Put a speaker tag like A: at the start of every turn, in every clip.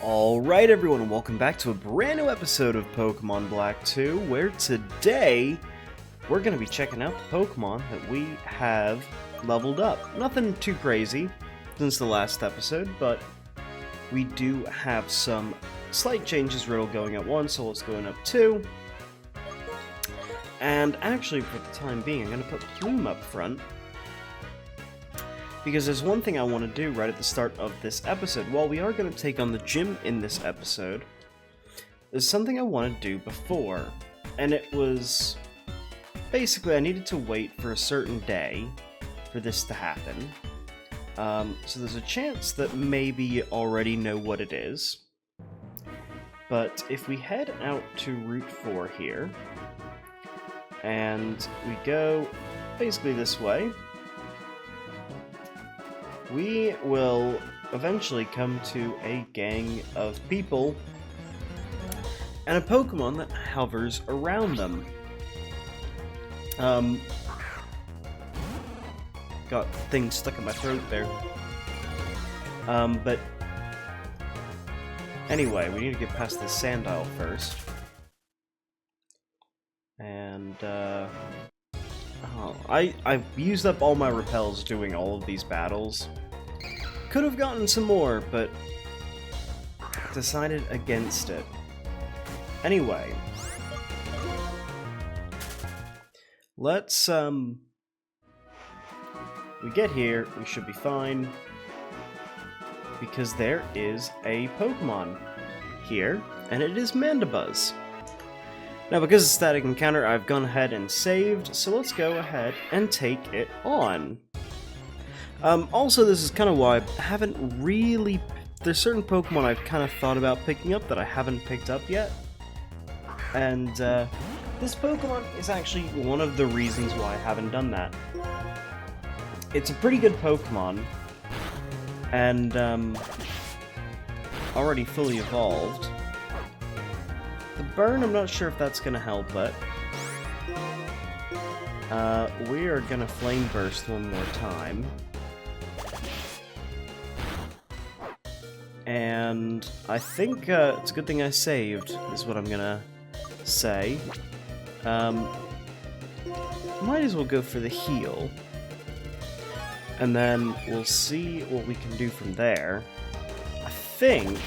A: Alright everyone, and welcome back to a brand new episode of Pokemon Black 2, where today we're going to be checking out the Pokemon that we have leveled up. Nothing too crazy since the last episode, but we do have some slight changes. Riddle going up 1, Soul's going up 2. And actually, for the time being, I'm going to put Plume up front, because there's one thing I want to do right at the start of this episode. While we are going to take on the gym in this episode, there's something I want to do before. And it was... basically, I needed to wait for a certain day for this to happen. So there's a chance that maybe you already know what it is. But if we head out to Route 4 here, and we go basically this way, we will eventually come to a gang of people and a Pokemon that hovers around them. Got things stuck in my throat there. But anyway, we need to get past this Sandile first. And, I've used up all my repels doing all of these battles. Could have gotten some more, but decided against it. Anyway, let's, we get here, we should be fine, because there is a Pokemon here, and it is Mandibuzz. Now, because it's a static encounter, I've gone ahead and saved, so let's go ahead and take it on. Also, this is kind of why I haven't really... there's certain Pokemon I've kind of thought about picking up that I haven't picked up yet. And, this Pokemon is actually one of the reasons why I haven't done that. It's a pretty good Pokemon, and, already fully evolved. The burn, I'm not sure if that's gonna help, but... we are gonna Flame Burst one more time. And I think it's a good thing I saved, is what I'm gonna say. Might as well go for the heal. And then we'll see what we can do from there. I think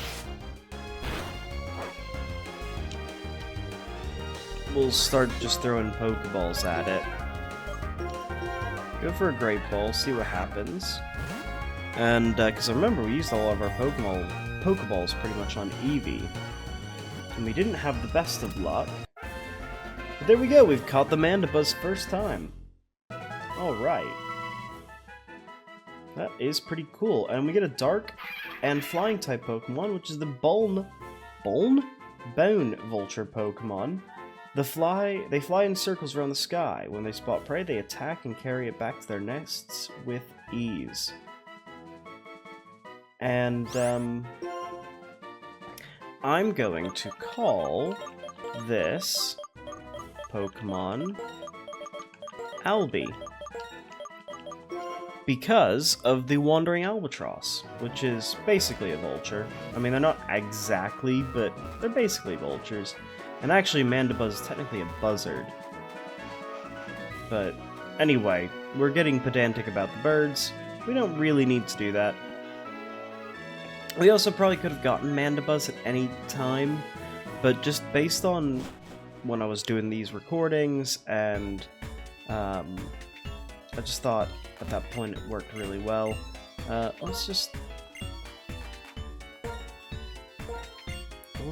A: we'll start just throwing Pokeballs at it. Go for a Great Ball, see what happens. And, because I remember we used all of our Pokeballs pretty much on Eevee. And we didn't have the best of luck. But there we go, we've caught the Mandibuzz first time. Alright. That is pretty cool. And we get a Dark and Flying type Pokemon, which is the Bone Vulture Pokemon. They fly in circles around the sky. When they spot prey, they attack and carry it back to their nests with ease. And, I'm going to call this Pokemon Albi, because of the Wandering Albatross, which is basically a vulture. I mean, they're not exactly, but they're basically vultures. And actually, Mandibuzz is technically a buzzard. But anyway, we're getting pedantic about the birds. We don't really need to do that. We also probably could have gotten Mandibuzz at any time, but just based on when I was doing these recordings, and I just thought at that point it worked really well. We'll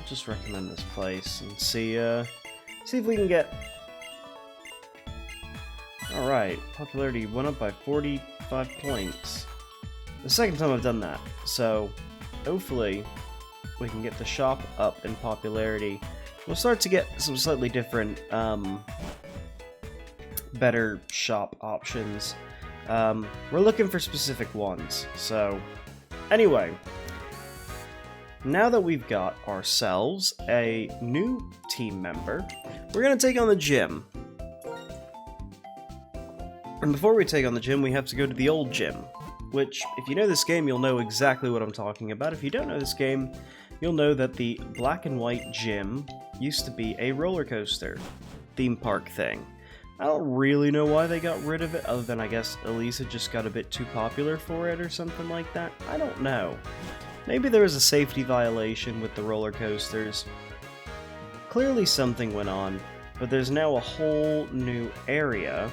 A: just recommend this place and see if we can get... Alright, popularity went up by 45 points. The second time I've done that, so hopefully we can get the shop up in popularity. We'll start to get some slightly different, better shop options. We're looking for specific ones, so anyway. Now that we've got ourselves a new team member, we're going to take on the gym. And before we take on the gym, we have to go to the old gym, which, if you know this game, you'll know exactly what I'm talking about. If you don't know this game, you'll know that the black and white gym used to be a roller coaster theme park thing. I don't really know why they got rid of it, other than I guess Elisa just got a bit too popular for it or something like that. I don't know. Maybe there was a safety violation with the roller coasters. Clearly something went on, but there's now a whole new area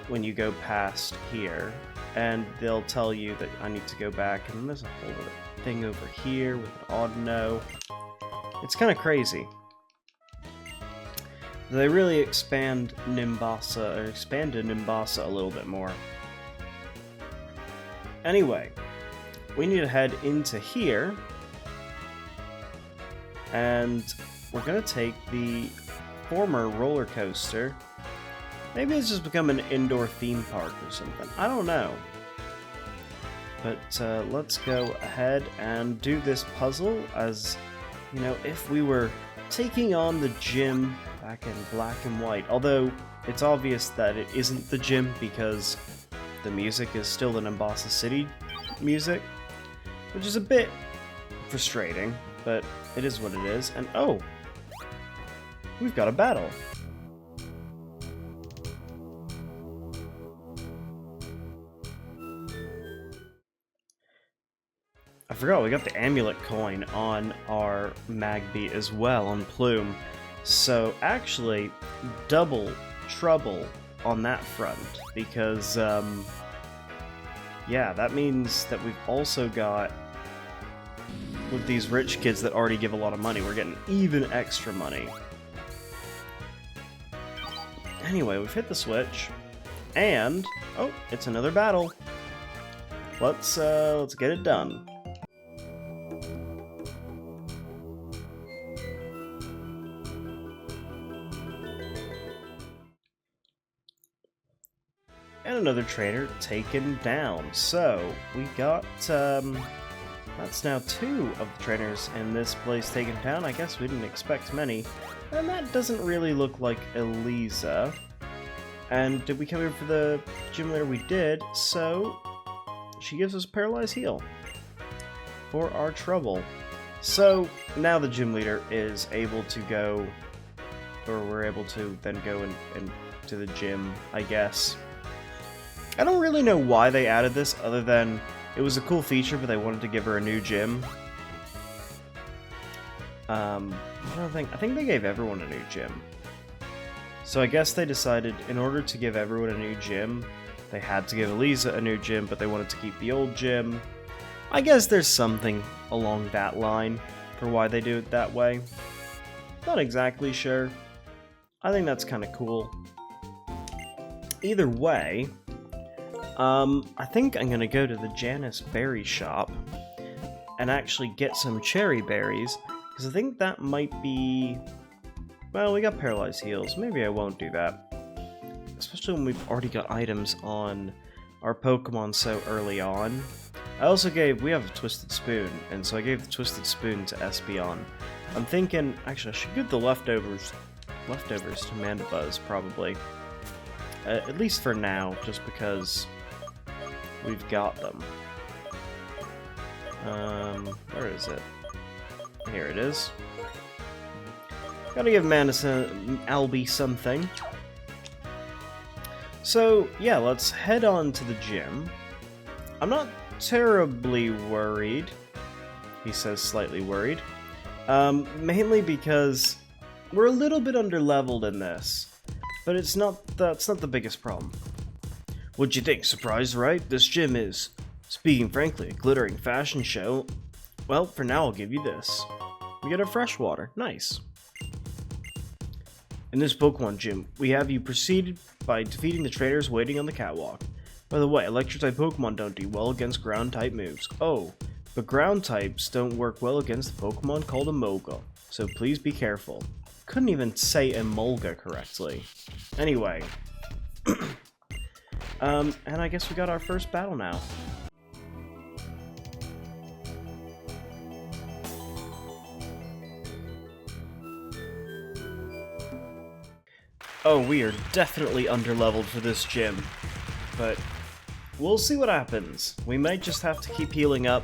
A: when you go past here, and they'll tell you that I need to go back, and then there's a whole other thing over here with an odd no. It's kind of crazy. They really expanded Nimbasa a little bit more. Anyway, we need to head into here, and we're gonna take the former roller coaster. Maybe it's just become an indoor theme park or something. I don't know. But let's go ahead and do this puzzle as, you know, if we were taking on the gym back in black and white. Although, it's obvious that it isn't the gym because the music is still the Nimbasa City music, which is a bit frustrating, but it is what it is. And oh! We've got a battle! I forgot, we got the amulet coin on our Magby as well, on Plume. So, actually, double trouble on that front, because, yeah, that means that we've also got, with these rich kids that already give a lot of money, we're getting even extra money. Anyway, we've hit the switch, and, oh, it's another battle. Let's get it done. And another trainer taken down. So, we got, that's now 2 of the trainers in this place taken down. I guess we didn't expect many. And that doesn't really look like Elisa. And did we come here for the gym leader? We did, so she gives us a paralyzed heal for our trouble. So, now the gym leader is able to go, or we're able to then go to the gym, I guess. I don't really know why they added this, other than it was a cool feature, but they wanted to give her a new gym. I think they gave everyone a new gym. So I guess they decided, in order to give everyone a new gym, they had to give Elisa a new gym, but they wanted to keep the old gym. I guess there's something along that line for why they do it that way. Not exactly sure. I think that's kind of cool. Either way, I think I'm gonna go to the Janice Berry shop and actually get some cherry berries, because I think that might be... Well, we got paralyzed heals. Maybe I won't do that. Especially when we've already got items on our Pokemon so early on. I also we have a Twisted Spoon, and so I gave the Twisted Spoon to Espeon. I'm thinking, actually I should give the leftovers to Mandibuzz, probably. At least for now, just because we've got them. Where is it? Here it is. Gotta give Albie something. So, yeah, let's head on to the gym. I'm not terribly worried. He says slightly worried. Mainly because we're a little bit underleveled in this. But that's not the biggest problem. What'd you think? Surprised, right? This gym is, speaking frankly, a glittering fashion show. Well, for now I'll give you this. We get a freshwater. Nice. In this Pokemon gym, we have you proceeded by defeating the trainers waiting on the catwalk. By the way, Electric-type Pokemon don't do well against Ground-type moves. Oh, but Ground-types don't work well against the Pokemon called Emolga, so please be careful. Couldn't even say Emolga correctly. Anyway. And I guess we got our first battle now. Oh, we are definitely underleveled for this gym, but we'll see what happens. We might just have to keep healing up,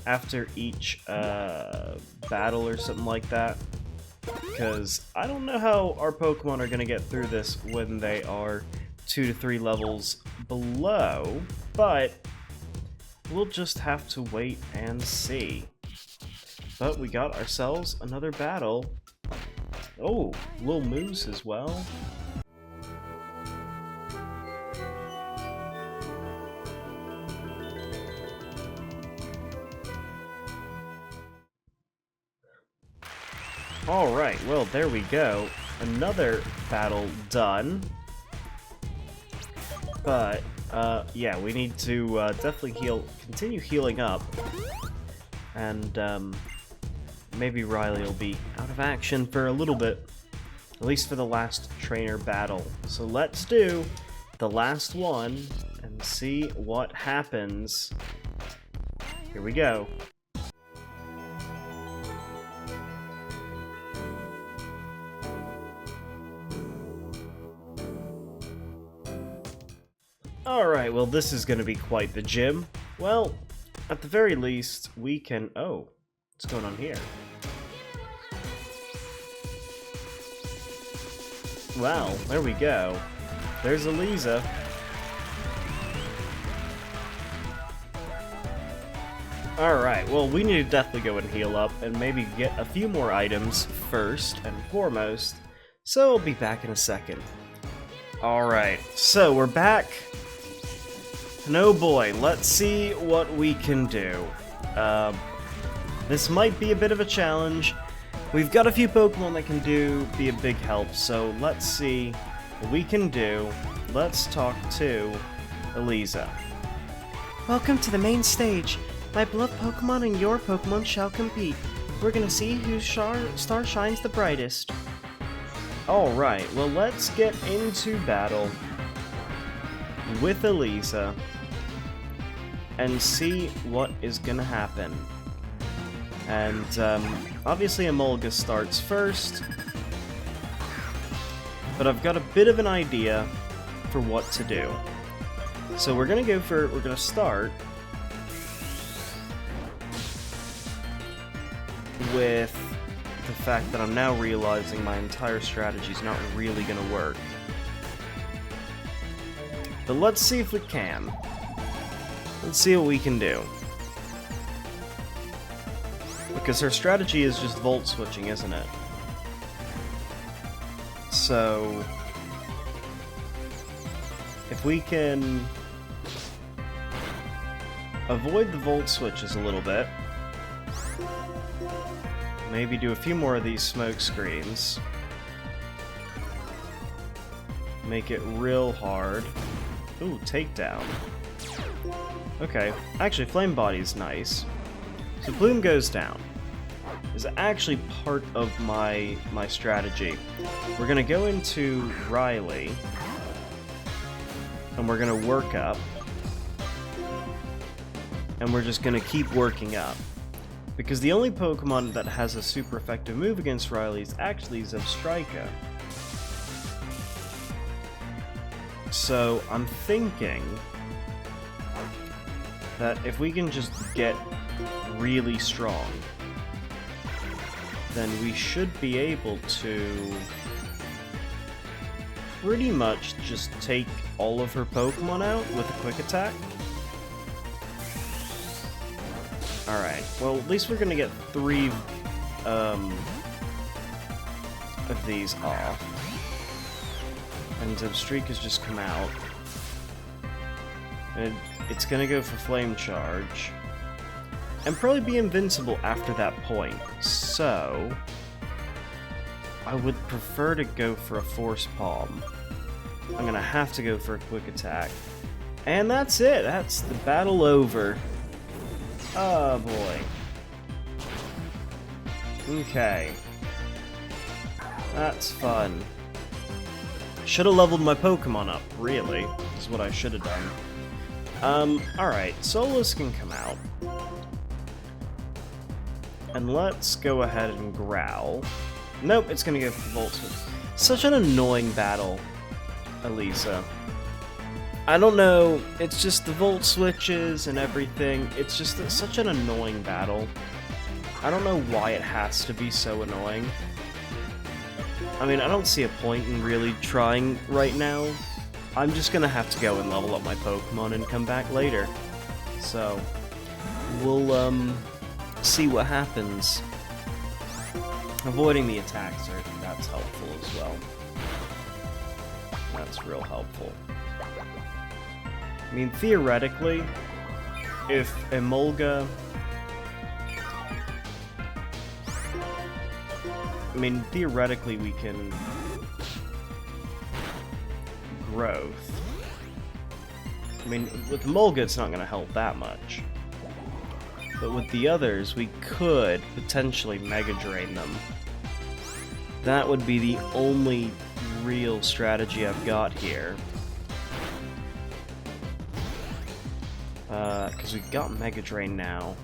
A: after each battle or something like that. Because I don't know how our Pokemon are going to get through this when they are 2 to 3 levels below, but we'll just have to wait and see. But we got ourselves another battle. Oh, Lil Moose as well. Alright, well, there we go. Another battle done. But, yeah, we need to definitely continue healing up. And, maybe Riley will be out of action for a little bit. At least for the last trainer battle. So let's do the last one and see what happens. Here we go. Alright, well this is going to be quite the gym. Well, at the very least, we can... Oh, what's going on here? Well, there we go. There's Eliza. Alright, well we need to definitely go and heal up and maybe get a few more items first and foremost. So I'll be back in a second. Alright, so we're back. And oh boy, let's see what we can do. This might be a bit of a challenge. We've got a few Pokemon that can be a big help, so let's see what we can do. Let's talk to Eliza.
B: Welcome to the main stage. My beloved Pokemon and your Pokemon shall compete. We're gonna see whose star shines the brightest.
A: Alright, well let's get into battle with Eliza and see what is gonna happen. And obviously Emolga starts first, but I've got a bit of an idea for what to do. So we're gonna start with the fact that I'm now realizing my entire strategy is not really gonna work. But let's see if we can. Let's see what we can do. Because her strategy is just Volt switching, isn't it? So if we can avoid the Volt switches a little bit, maybe do a few more of these smoke screens, make it real hard. Ooh, takedown. Okay, actually Flame Body's nice. So Bloom goes down. Is actually part of my strategy. We're gonna go into Riley, and we're gonna work up, and we're just gonna keep working up. Because the only Pokemon that has a super effective move against Riley is actually Zebstrika. So I'm thinking that if we can just get really strong, then we should be able to pretty much just take all of her Pokemon out with a quick attack. Alright, well at least we're gonna get 3 of these off. And Zebstrika has just come out. And it's gonna go for Flame Charge. And probably be invincible after that point. So I would prefer to go for a Force Palm. I'm gonna have to go for a quick attack. And that's it. That's the battle over. Oh boy. Okay. That's fun. Should have leveled my Pokemon up, really. Is what I should have done. Alright, Solus can come out. And let's go ahead and growl. Nope, it's gonna go for Volt Switch. Such an annoying battle, Eliza. I don't know, it's just the volt switches and everything. It's just such an annoying battle. I don't know why it has to be so annoying. I mean, I don't see a point in really trying right now. I'm just gonna have to go and level up my Pokemon and come back later. So, we'll, see what happens. Avoiding the attack surge, that's helpful as well. That's real helpful. I mean, theoretically, if Emolga... I mean, theoretically we can... Growth. I mean, with Emolga it's not going to help that much. But with the others, we could potentially Mega Drain them. That would be the only real strategy I've got here. Because we've got Mega Drain now.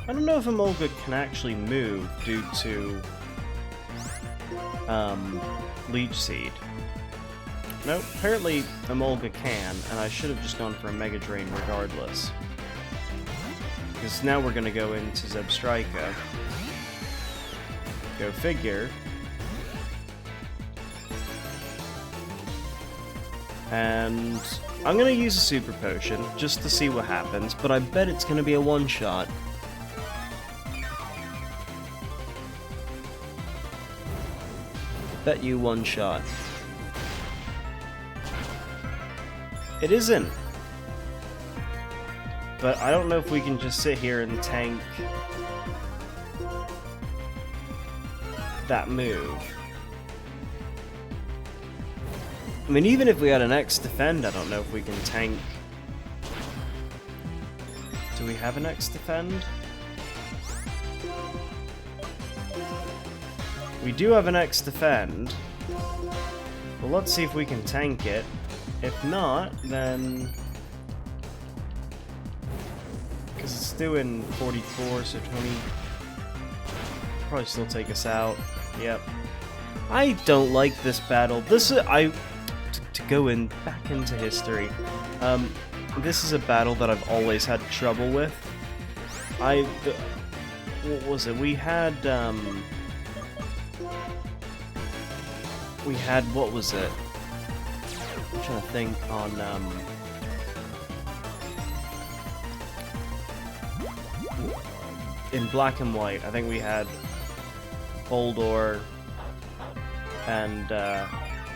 A: I don't know if Emolga can actually move due to Leech Seed. Nope, apparently Emolga can, and I should have just gone for a Mega Drain regardless. Because now we're going to go into Zebstrika. Go figure. And I'm going to use a Super Potion just to see what happens, but I bet it's going to be a one-shot. Bet you one-shot. It isn't. But I don't know if we can just sit here and tank that move. I mean, even if we had an X defend, I don't know if we can tank. Do we have an X defend? We do have an X defend. Well, let's see if we can tank it. If not, then... Because it's doing 44, so 20... Probably still take us out. Yep. I don't like this battle. This is... To go in back into history, this is a battle that I've always had trouble with. What was it? We had, what was it? I'm trying to think on, in Black and White, I think we had Boldor, and,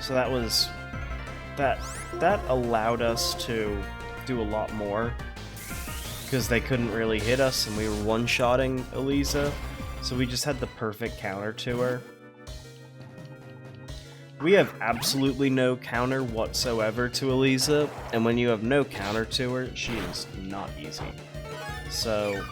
A: so that was, that allowed us to do a lot more, because they couldn't really hit us, and we were one-shotting Eliza, so we just had the perfect counter to her. We have absolutely no counter whatsoever to Eliza, and when you have no counter to her, she is not easy. So,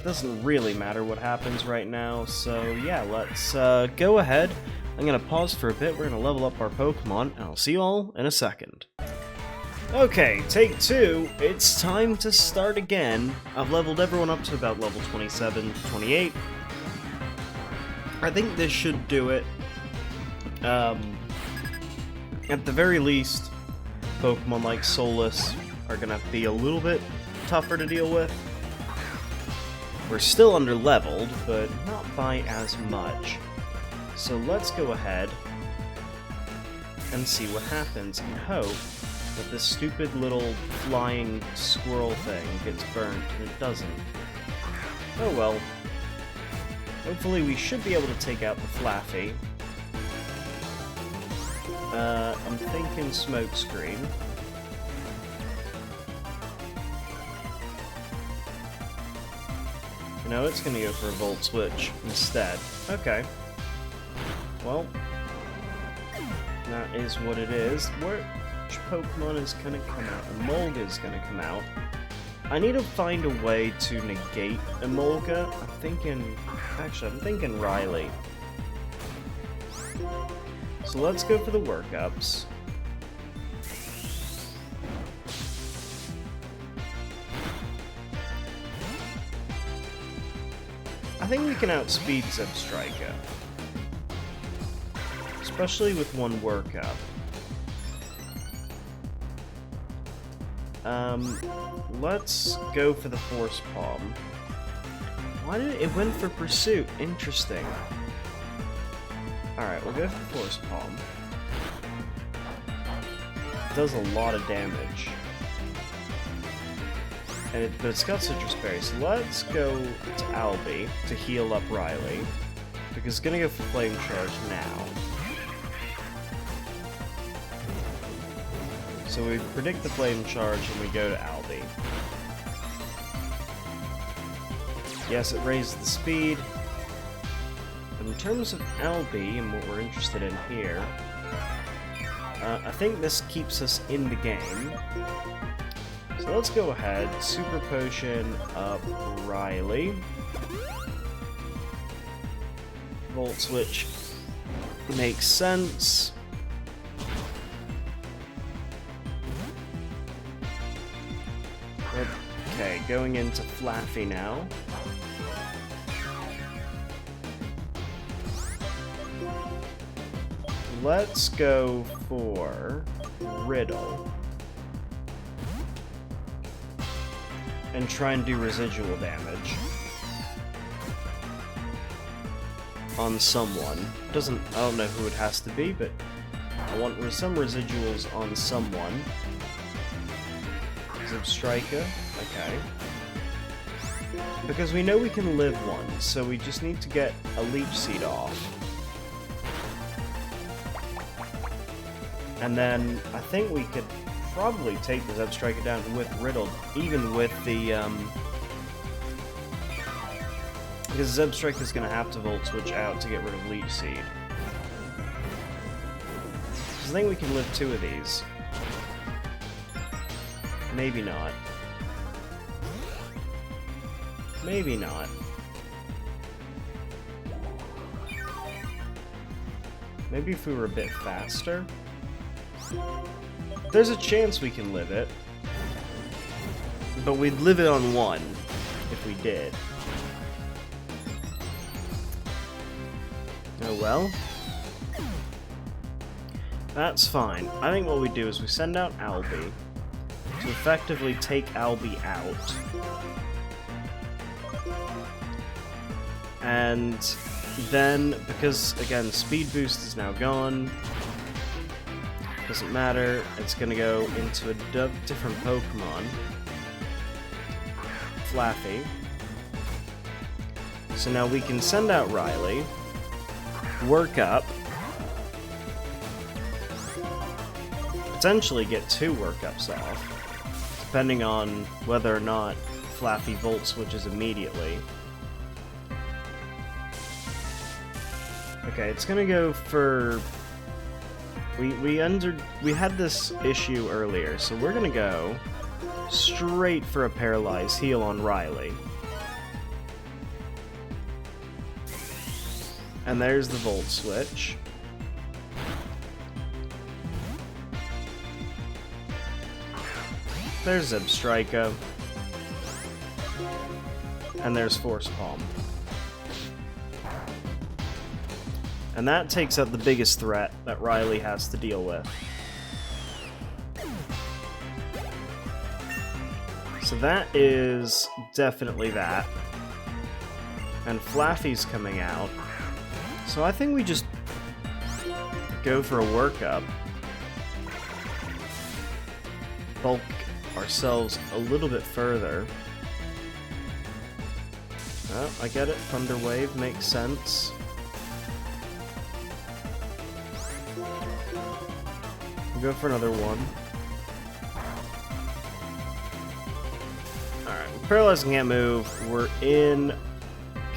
A: doesn't really matter what happens right now, so yeah, let's go ahead. I'm gonna pause for a bit, we're gonna level up our Pokemon, and I'll see you all in a second. Okay, take two, it's time to start again. I've leveled everyone up to about level 27, 28. I think this should do it. At the very least, Pokemon like Solus are gonna be a little bit tougher to deal with. We're still under-leveled, but not by as much. So let's go ahead and see what happens and hope that this stupid little flying squirrel thing gets burnt, and it doesn't. Oh well. Hopefully we should be able to take out the Flaffy. I'm thinking Smokescreen. No, it's gonna go for a Volt Switch instead. Okay. Well, that is what it is. Which Pokemon is gonna come out? Emolga is gonna come out. I need to find a way to negate Emolga. I'm thinking Riley. So let's go for the workups. I think we can outspeed Zebstrika. especially with one workup. Let's go for the Force Palm. Why did it went for Pursuit? Interesting. Alright, we'll go for Force Palm. It does a lot of damage. But it's got Citrus Berry, so let's go to Albie to heal up Riley. Because it's gonna go for Flame Charge now. So we predict the Flame Charge and we go to Albie. Yes, it raises the speed. But in terms of Albie and what we're interested in here, I think this keeps us in the game. So let's go ahead, Super Potion up Riley. Volt Switch makes sense. Okay, going into Flaffy now. Let's go for Riddle. And try and do residual damage on someone. I don't know who it has to be, but I want some residuals on someone. Zebstrika, okay. Because we know we can live one, so we just need to get a Leech Seed off. And then I think we could probably take the Zebstrika down with Riddle, even with the, because Zebstrika is going to have to Volt Switch out to get rid of Leech Seed. So I think we can live 2 of these. Maybe not. Maybe not. Maybe if we were a bit faster. There's a chance we can live it. But we'd live it on 1 if we did. Oh well. That's fine. I think what we do is we send out Albie to effectively take Albie out. And then, because again, Speed Boost is now gone, doesn't matter, it's gonna go into a different Pokemon. Flaffy. So now we can send out Riley, work up, potentially get 2 workups off, depending on whether or not Flaffy Volt switches immediately. Okay, it's gonna go for... We had this issue earlier, so we're gonna go straight for a Paralyze Heal on Riley. And there's the Volt Switch. There's Zebstrika. And there's Force Palm. And that takes out the biggest threat that Riley has to deal with. So that is definitely that. And Flaffy's coming out. So I think we just go for a workup. Bulk ourselves a little bit further. Oh, I get it. Thunder Wave makes sense. We'll go for another one. Alright, Paralyzed can't move. We're in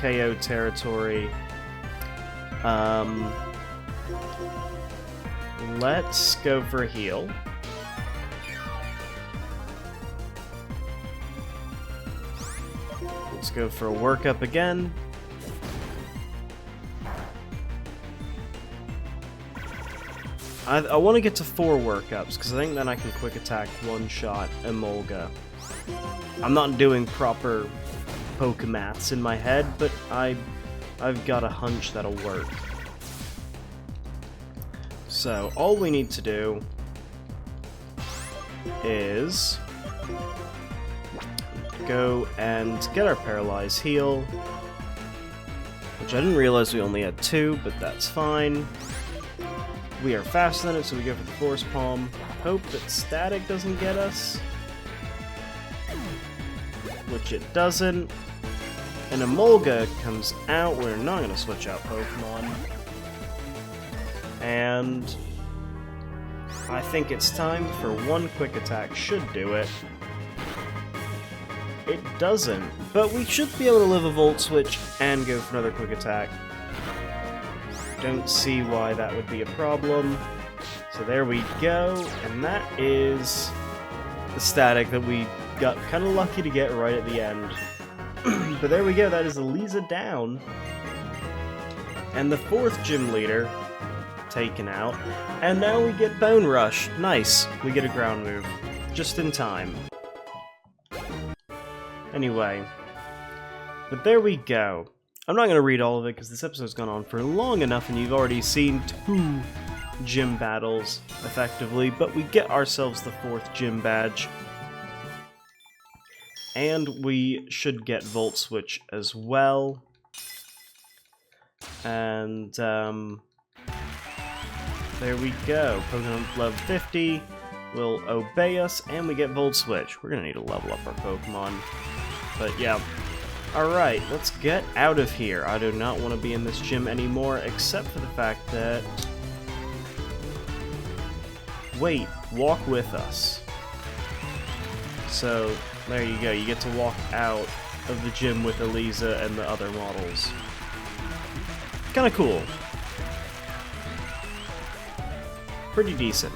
A: KO territory. Let's go for a heal. Let's go for a workup again. I want to get to 4 workups, because I think then I can quick attack one-shot Emolga. I'm not doing proper Pokemaths in my head, but I've got a hunch that'll work. So, all we need to do is go and get our Paralyze heal, which I didn't realize we only had 2, but that's fine. We are faster than it, so we go for the Force Palm. Hope that Static doesn't get us, which it doesn't. And Emolga comes out. We're not going to switch out Pokemon. And I think it's time for one quick attack. Should do it. It doesn't, but we should be able to live a Volt Switch and go for another quick attack. Don't see why that would be a problem. So there we go, and that is the Static that we got kind of lucky to get right at the end. But there we go, that is Eliza down. And the 4th gym leader taken out. And now we get Bone Rush. Nice, we get a ground move. Just in time. Anyway, but there we go. I'm not going to read all of it because this episode's gone on for long enough and you've already seen 2 gym battles, effectively, but we get ourselves the 4th gym badge. And we should get Volt Switch as well. And, there we go. Pokemon level 50 will obey us, and we get Volt Switch. We're going to need to level up our Pokemon. But yeah. Alright, let's get out of here. I do not want to be in this gym anymore, except for the fact that... Wait, walk with us. So, there you go. You get to walk out of the gym with Eliza and the other models. Kinda cool. Pretty decent.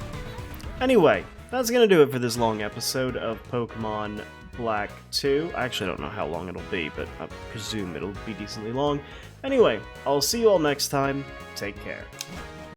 A: Anyway, that's gonna do it for this long episode of Pokemon Black 2. I actually don't know how long it'll be, but I presume it'll be decently long. Anyway, I'll see you all next time. Take care.